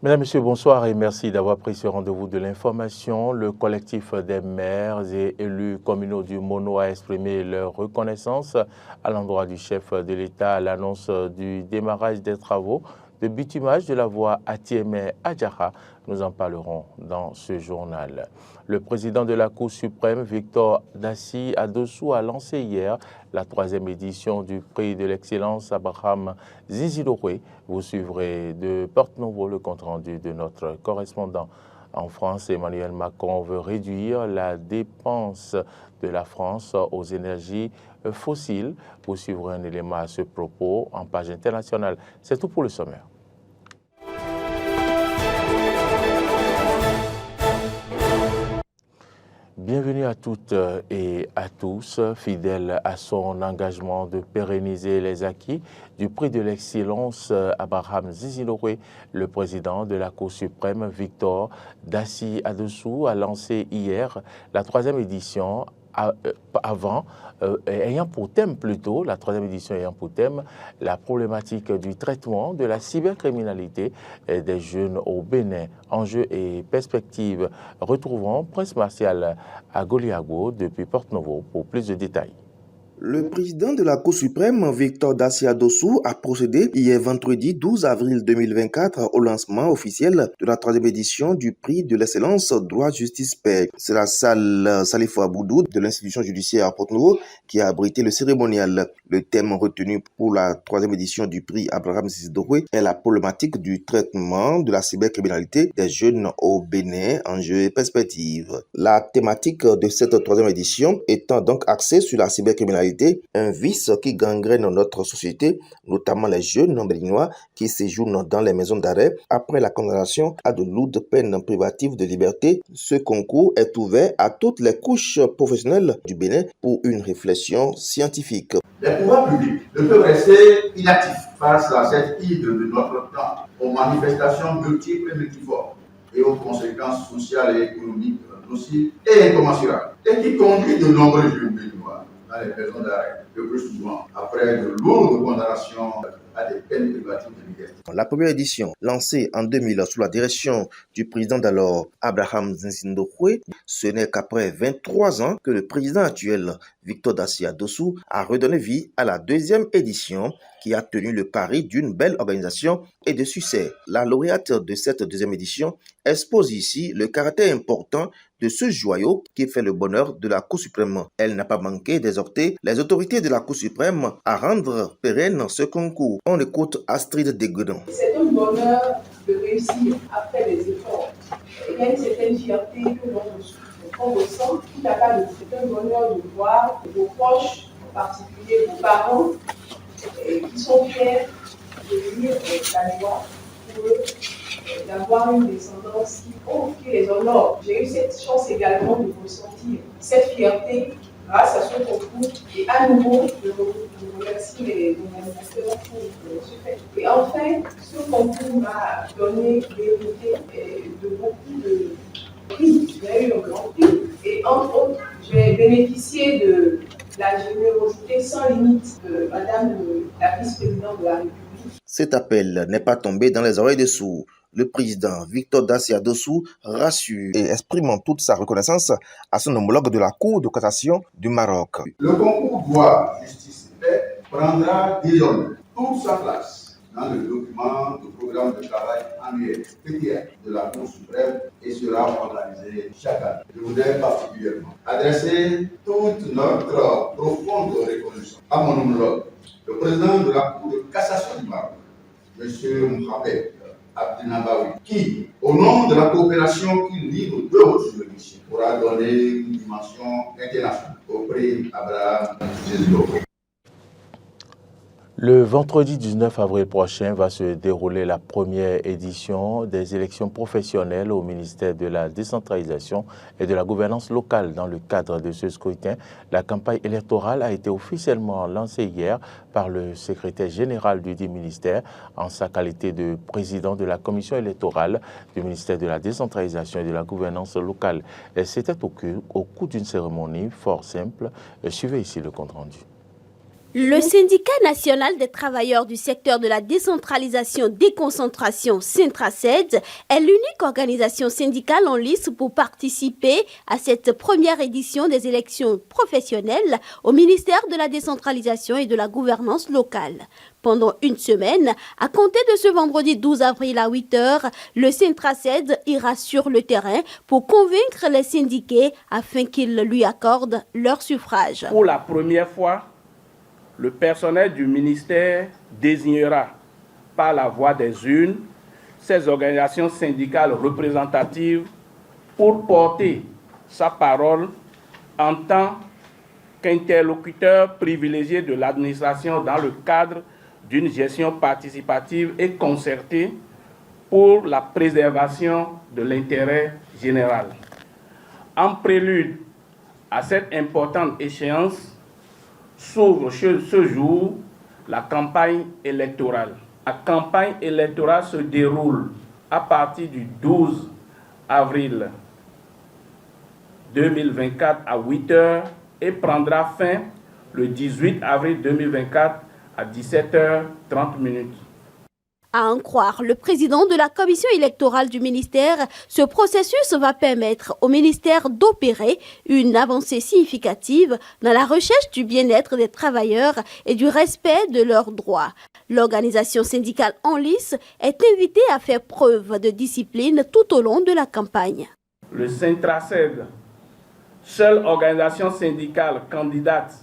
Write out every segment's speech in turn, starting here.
Mesdames, Messieurs, bonsoir et merci d'avoir pris ce rendez-vous de l'information. Le collectif des maires et élus communaux du Mono a exprimé leur reconnaissance à l'endroit du chef de l'État à l'annonce du démarrage des travaux de bitumage de la voie Atiémé-Adjara. Nous en parlerons dans ce journal. Le président de la Cour suprême, Victor Dassi Adossou, a lancé hier la 3e édition du prix de l'excellence Abraham Zizilowe. Vous suivrez de Porte-Nouveau le compte-rendu de notre correspondant. En France, Emmanuel Macron veut réduire la dépense de la France aux énergies fossiles. Vous suivrez un élément à ce propos en page internationale. C'est tout pour le sommaire. Bienvenue à toutes et à tous, fidèles à son engagement de pérenniser les acquis du prix de l'excellence Abraham Zizilowe. Le président de la Cour suprême, Victor Dassi Adossou, a lancé hier la 3e édition ayant pour thème la 3e édition ayant pour thème la problématique du traitement de la cybercriminalité des jeunes au Bénin. Enjeux et perspectives. Retrouvons Prince Martial à Goliago depuis Porte-Nouveau pour plus de détails. Le président de la Cour suprême, Victor Dassi Adossou, a procédé hier vendredi 12 avril 2024 au lancement officiel de la 3e édition du prix de l'excellence droit, justice, paix. C'est la salle Salifou Aboudou de l'institution judiciaire à Porte-Nouveau qui a abrité le cérémonial. Le thème retenu pour la 3e édition du prix Abraham Zizilowe est la problématique du traitement de la cybercriminalité des jeunes au Bénin, enjeux et perspectives. La thématique de cette 3e édition étant donc axée sur la cybercriminalité, un vice qui gangrène notre société, notamment les jeunes béninois qui séjournent dans les maisons d'arrêt après la condamnation à de lourdes peines privatives de liberté. Ce concours est ouvert à toutes les couches professionnelles du Bénin pour une réflexion scientifique. Les pouvoirs publics ne peuvent rester inactifs face à cette hydre de notre temps, aux manifestations multiples et multiformes et aux conséquences sociales et économiques nocives et incommensurables, et qui conduit de nombreux jeunes béninois dans les maisons d'arrêt, le plus souvent après de lourdes condamnations à des peines privatives de liberté. La première édition, lancée en 2000 sous la direction du président d'alors Abraham Zizilowe, ce n'est qu'après 23 ans que le président actuel Victor Dassi Adossou a redonné vie à la 2e édition qui a tenu le pari d'une belle organisation et de succès. La lauréate de cette 2e édition expose ici le caractère important de ce joyau qui fait le bonheur de la Cour suprême. Elle n'a pas manqué d'exhorter les autorités de la Cour suprême à rendre pérenne ce concours. On écoute Astrid Deguedon. C'est un bonheur de réussir après les efforts. Il y a une certaine fierté que l'on ressent. C'est un bonheur de voir vos proches, en particulier vos parents, qui sont fiers de vivre la joie pour eux, d'avoir une descendance qui les honore. J'ai eu cette chance également de ressentir cette fierté grâce à ce concours et à nouveau je remercie les organisateurs pour ce fait. Et enfin, ce concours m'a donné l'hérité de beaucoup de prix. J'ai eu un grand prix et entre autres, j'ai bénéficié de la générosité sans limite de Madame la vice-présidente de la République. Cet appel n'est pas tombé dans les oreilles des sourds. Le président Victor Dassi Adossou rassure et exprime toute sa reconnaissance à son homologue de la Cour de cassation du Maroc. Le concours droit, justice et paix prendra désormais toute sa place dans le document de programme de travail annuel PTR de la Cour suprême et sera organisé chaque année. Je voudrais particulièrement adresser toute notre profonde reconnaissance à mon homologue, le président de la Cour de cassation du Maroc, M. Mohamed Abdinabaoui, qui, au nom de la coopération qu'il livre de votre juridiction, pourra donner une dimension internationale au prix Abraham Zizilowe. Le vendredi 19 avril prochain va se dérouler la première édition des élections professionnelles au ministère de la décentralisation et de la gouvernance locale. Dans le cadre de ce scrutin, la campagne électorale a été officiellement lancée hier par le secrétaire général du dit ministère en sa qualité de président de la commission électorale du ministère de la décentralisation et de la gouvernance locale. C'était au cours d'une cérémonie fort simple. Suivez ici le compte rendu. Le syndicat national des travailleurs du secteur de la décentralisation-déconcentration, Syntraced, est l'unique organisation syndicale en lice pour participer à cette première édition des élections professionnelles au ministère de la décentralisation et de la gouvernance locale. Pendant une semaine, à compter de ce vendredi 12 avril à 8h, le Syntraced ira sur le terrain pour convaincre les syndiqués afin qu'ils lui accordent leur suffrage. Pour la première fois, le personnel du ministère désignera par la voie des urnes ces organisations syndicales représentatives pour porter sa parole en tant qu'interlocuteur privilégié de l'administration dans le cadre d'une gestion participative et concertée pour la préservation de l'intérêt général. En prélude à cette importante échéance, s'ouvre ce jour la campagne électorale. La campagne électorale se déroule à partir du 12 avril 2024 à 8h et prendra fin le 18 avril 2024 à 17h30. À en croire le président de la commission électorale du ministère, ce processus va permettre au ministère d'opérer une avancée significative dans la recherche du bien-être des travailleurs et du respect de leurs droits. L'organisation syndicale en lice est invitée à faire preuve de discipline tout au long de la campagne. Le Syntraced, seule organisation syndicale candidate,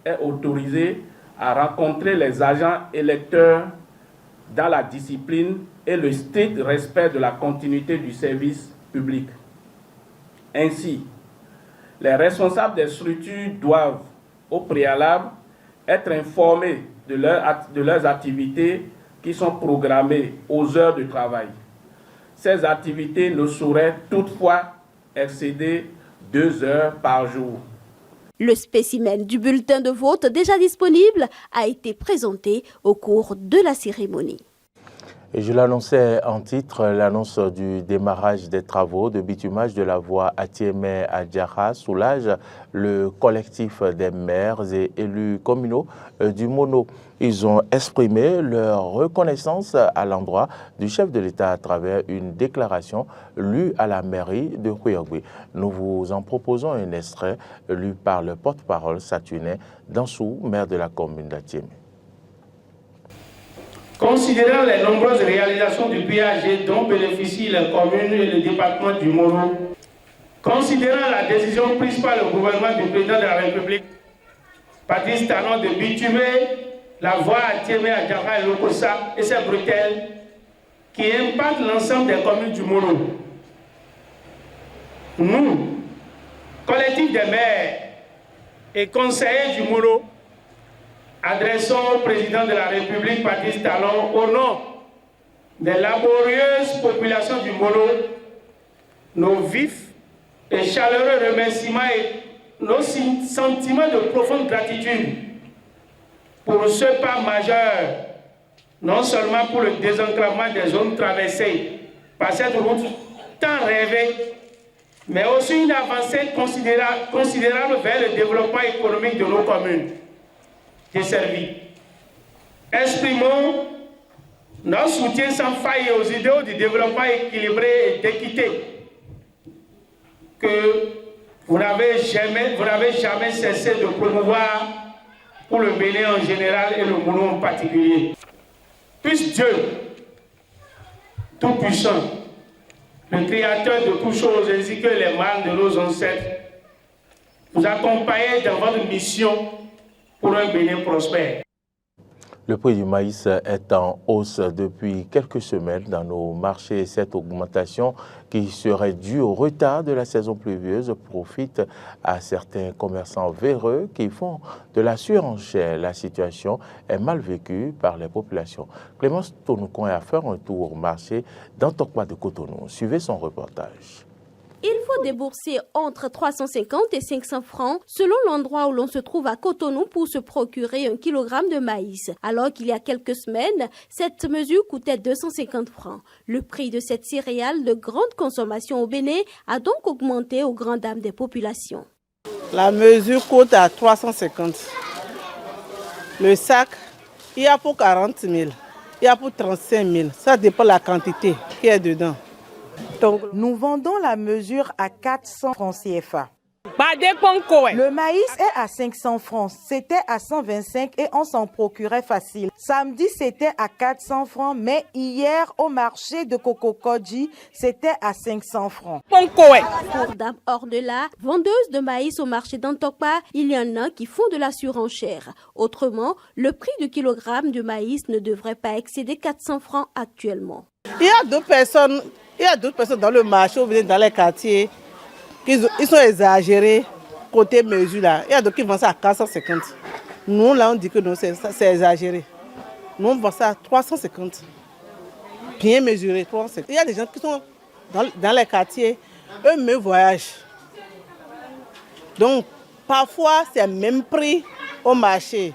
est autorisée à rencontrer les agents électeurs dans la discipline et le strict respect de la continuité du service public. Ainsi, les responsables des structures doivent, au préalable, être informés de leurs activités qui sont programmées aux heures de travail. Ces activités ne sauraient toutefois excéder 2 heures par jour. Le spécimen du bulletin de vote déjà disponible a été présenté au cours de la cérémonie. Et je l'annonçais en titre, l'annonce du démarrage des travaux de bitumage de la voie Atiémé à Diarra soulage le collectif des maires et élus communaux du Mono. Ils ont exprimé leur reconnaissance à l'endroit du chef de l'État à travers une déclaration lue à la mairie de Kouyogbé. Nous vous en proposons un extrait lu par le porte-parole Saturnin Dansou, maire de la commune d'Atiémé. Considérant les nombreuses réalisations du PAG dont bénéficient les communes et le département du Mono, considérant la décision prise par le gouvernement du président de la République, Patrice Talon, de bitumer la voie Atiémé à Diarra et Lokossa et ses bretelles qui impactent l'ensemble des communes du Mono. Nous, collectif des maires et conseillers du Mono, adressons au président de la République, Patrice Talon, au nom des laborieuses populations du Mono, nos vifs et chaleureux remerciements et nos sentiments de profonde gratitude pour ce pas majeur, non seulement pour le désenclavement des zones traversées par cette route tant rêvée, mais aussi une avancée considérable vers le développement économique de nos communes desservies. Exprimons notre soutien sans faille aux idéaux du développement équilibré et d'équité que vous n'avez jamais cessé de promouvoir pour le Bénin en général et le Mono en particulier. Puisse Dieu, Tout-Puissant, le Créateur de toutes choses, ainsi que les mânes de nos ancêtres, vous accompagner dans votre mission pour un Bénin prospère. Le prix du maïs est en hausse depuis quelques semaines dans nos marchés. Cette augmentation, qui serait due au retard de la saison pluvieuse, profite à certains commerçants véreux qui font de la surenchère. La situation est mal vécue par les populations. Clémence Tonoukon a fait un tour au marché d'Antokwa de Cotonou. Suivez son reportage. Il faut débourser entre 350 et 500 francs selon l'endroit où l'on se trouve à Cotonou pour se procurer 1 kilogramme de maïs. Alors qu'il y a quelques semaines, cette mesure coûtait 250 francs. Le prix de cette céréale de grande consommation au Bénin a donc augmenté aux grandes dames des populations. La mesure coûte à 350. Le sac, il y a pour 40 000, il y a pour 35 000. Ça dépend de la quantité qui est dedans. Donc, nous vendons la mesure à 400 francs CFA. Le maïs est à 500 francs, c'était à 125 et on s'en procurait facile. Samedi, c'était à 400 francs, mais hier, au marché de Kokokodji, c'était à 500 francs. Pour Dame Ordela, vendeuse de maïs au marché d'Antokpa, il y en a qui font de la surenchère. Autrement, le prix du kilogramme de maïs ne devrait pas excéder 400 francs actuellement. Il y a d'autres personnes dans le marché ou dans les quartiers. Ils sont exagérés côté mesure là. Il y a d'autres qui vendent ça à 450. Nous là on dit que non, c'est exagéré. Nous on vend ça à 350. Bien mesuré, 350. Il y a des gens qui sont dans les quartiers, eux-mêmes voyagent. Donc parfois c'est le même prix au marché.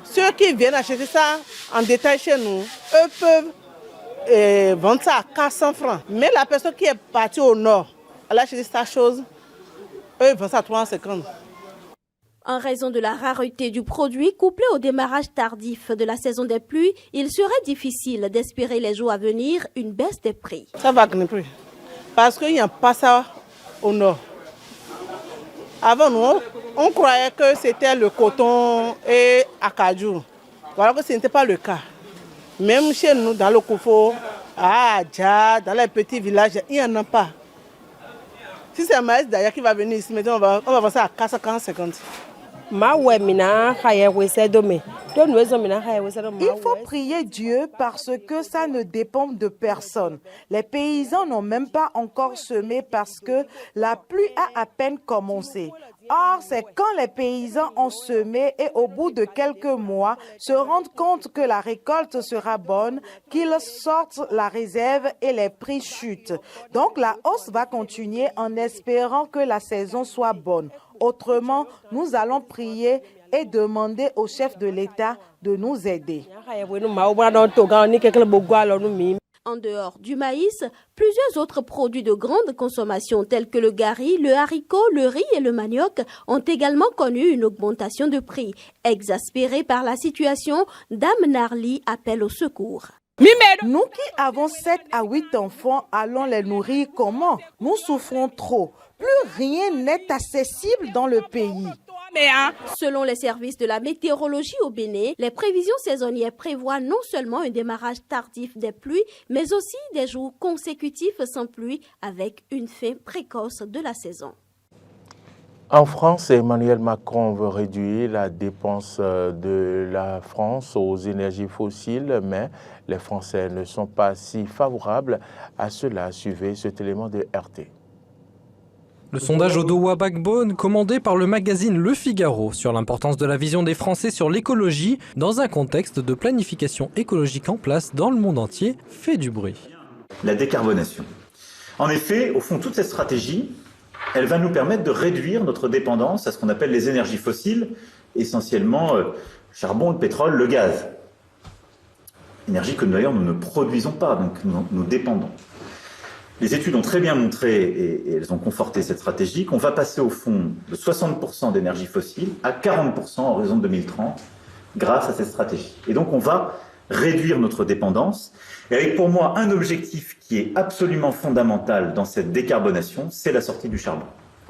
Ceux qui viennent acheter ça en détail chez nous, eux peuvent vendre ça à 400 francs. Mais la personne qui est partie au nord, elle a acheté sa chose, eux ils vendent ça à 350. En raison de la rareté du produit, couplé au démarrage tardif de la saison des pluies, il serait difficile d'espérer les jours à venir une baisse des prix. Ça va grimper parce qu'il n'y a pas ça au nord. Avant, nous, on croyait que c'était le coton et acajou. Voilà que ce n'était pas le cas. Même chez nous, dans le Koufo, à Adja, dans les petits villages, il n'y en a pas. Si c'est un maïs d'ailleurs qui va venir ici, maintenant on va vendre ça à 450. Il faut prier Dieu parce que ça ne dépend de personne. Les paysans n'ont même pas encore semé parce que la pluie a à peine commencé. Or, c'est quand les paysans ont semé et au bout de quelques mois se rendent compte que la récolte sera bonne, qu'ils sortent la réserve et les prix chutent. Donc, la hausse va continuer en espérant que la saison soit bonne. Autrement, nous allons prier et demander au chef de l'État de nous aider. En dehors du maïs, plusieurs autres produits de grande consommation tels que le gari, le haricot, le riz et le manioc ont également connu une augmentation de prix. Exaspérée par la situation, Dame Narli appelle au secours. Nous qui avons 7 à 8 enfants, allons les nourrir comment? Nous souffrons trop. Plus rien n'est accessible dans le pays. Selon les services de la météorologie au Bénin, les prévisions saisonnières prévoient non seulement un démarrage tardif des pluies, mais aussi des jours consécutifs sans pluie avec une fin précoce de la saison. En France, Emmanuel Macron veut réduire la dépense de la France aux énergies fossiles, mais les Français ne sont pas si favorables à cela. Suivez cet élément de RT. Le sondage Odowa Backbone, commandé par le magazine Le Figaro sur l'importance de la vision des Français sur l'écologie dans un contexte de planification écologique en place dans le monde entier, fait du bruit. La décarbonation. En effet, au fond, toute cette stratégie, elle va nous permettre de réduire notre dépendance à ce qu'on appelle les énergies fossiles, essentiellement le charbon, le pétrole, le gaz. Énergie que d'ailleurs nous ne produisons pas, donc nous dépendons. Les études ont très bien montré, et elles ont conforté cette stratégie, qu'on va passer au fond de 60% d'énergie fossile à 40% en horizon de 2030 grâce à cette stratégie. Et donc on va réduire notre dépendance. Et avec pour moi un objectif qui est absolument fondamental dans cette décarbonation, c'est la sortie du charbon.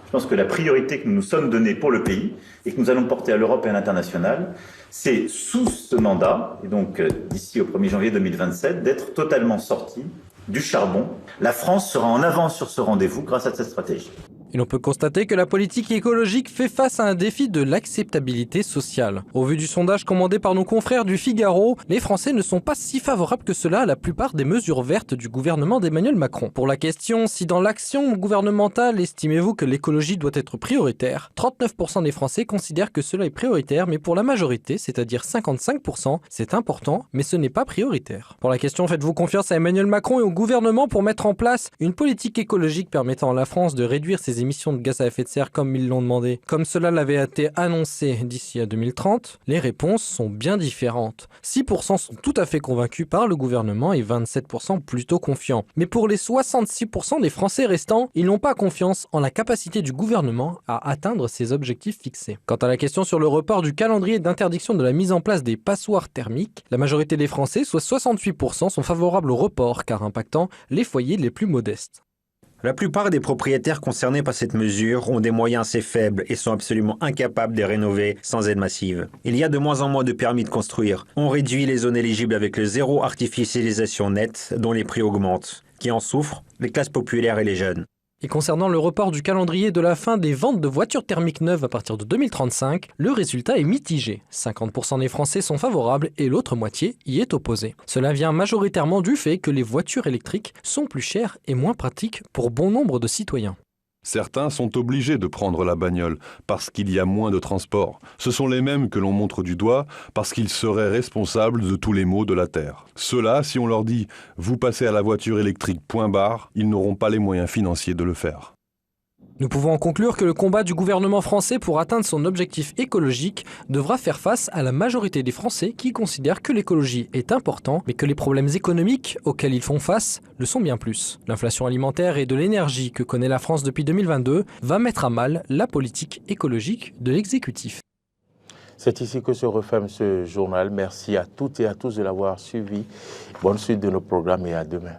Je pense que la priorité que nous nous sommes donnée pour le pays et que nous allons porter à l'Europe et à l'international, c'est sous ce mandat, et donc d'ici au 1er janvier 2027, d'être totalement sorti du charbon. La France sera en avance sur ce rendez-vous grâce à cette stratégie. Et l'on peut constater que la politique écologique fait face à un défi de l'acceptabilité sociale. Au vu du sondage commandé par nos confrères du Figaro, les Français ne sont pas si favorables que cela à la plupart des mesures vertes du gouvernement d'Emmanuel Macron. Pour la question si dans l'action gouvernementale estimez-vous que l'écologie doit être prioritaire, 39% des Français considèrent que cela est prioritaire, mais pour la majorité, c'est-à-dire 55%, c'est important, mais ce n'est pas prioritaire. Pour la question faites-vous confiance à Emmanuel Macron et au gouvernement pour mettre en place une politique écologique permettant à la France de réduire ses émissions émissions de gaz à effet de serre comme ils l'ont demandé, comme cela l'avait été annoncé d'ici à 2030, les réponses sont bien différentes. 6% sont tout à fait convaincus par le gouvernement et 27% plutôt confiants. Mais pour les 66% des Français restants, ils n'ont pas confiance en la capacité du gouvernement à atteindre ses objectifs fixés. Quant à la question sur le report du calendrier d'interdiction de la mise en place des passoires thermiques, la majorité des Français, soit 68%, sont favorables au report car impactant les foyers les plus modestes. La plupart des propriétaires concernés par cette mesure ont des moyens assez faibles et sont absolument incapables de rénover sans aide massive. Il y a de moins en moins de permis de construire. On réduit les zones éligibles avec le zéro artificialisation nette dont les prix augmentent. Qui en souffrent? Les classes populaires et les jeunes. Et concernant le report du calendrier de la fin des ventes de voitures thermiques neuves à partir de 2035, le résultat est mitigé. 50% des Français sont favorables et l'autre moitié y est opposée. Cela vient majoritairement du fait que les voitures électriques sont plus chères et moins pratiques pour bon nombre de citoyens. Certains sont obligés de prendre la bagnole parce qu'il y a moins de transport. Ce sont les mêmes que l'on montre du doigt parce qu'ils seraient responsables de tous les maux de la Terre. Ceux-là, si on leur dit « vous passez à la voiture électrique, point barre », ils n'auront pas les moyens financiers de le faire. Nous pouvons en conclure que le combat du gouvernement français pour atteindre son objectif écologique devra faire face à la majorité des Français qui considèrent que l'écologie est important, mais que les problèmes économiques auxquels ils font face le sont bien plus. L'inflation alimentaire et de l'énergie que connaît la France depuis 2022 va mettre à mal la politique écologique de l'exécutif. C'est ici que se referme ce journal. Merci à toutes et à tous de l'avoir suivi. Bonne suite de nos programmes et à demain.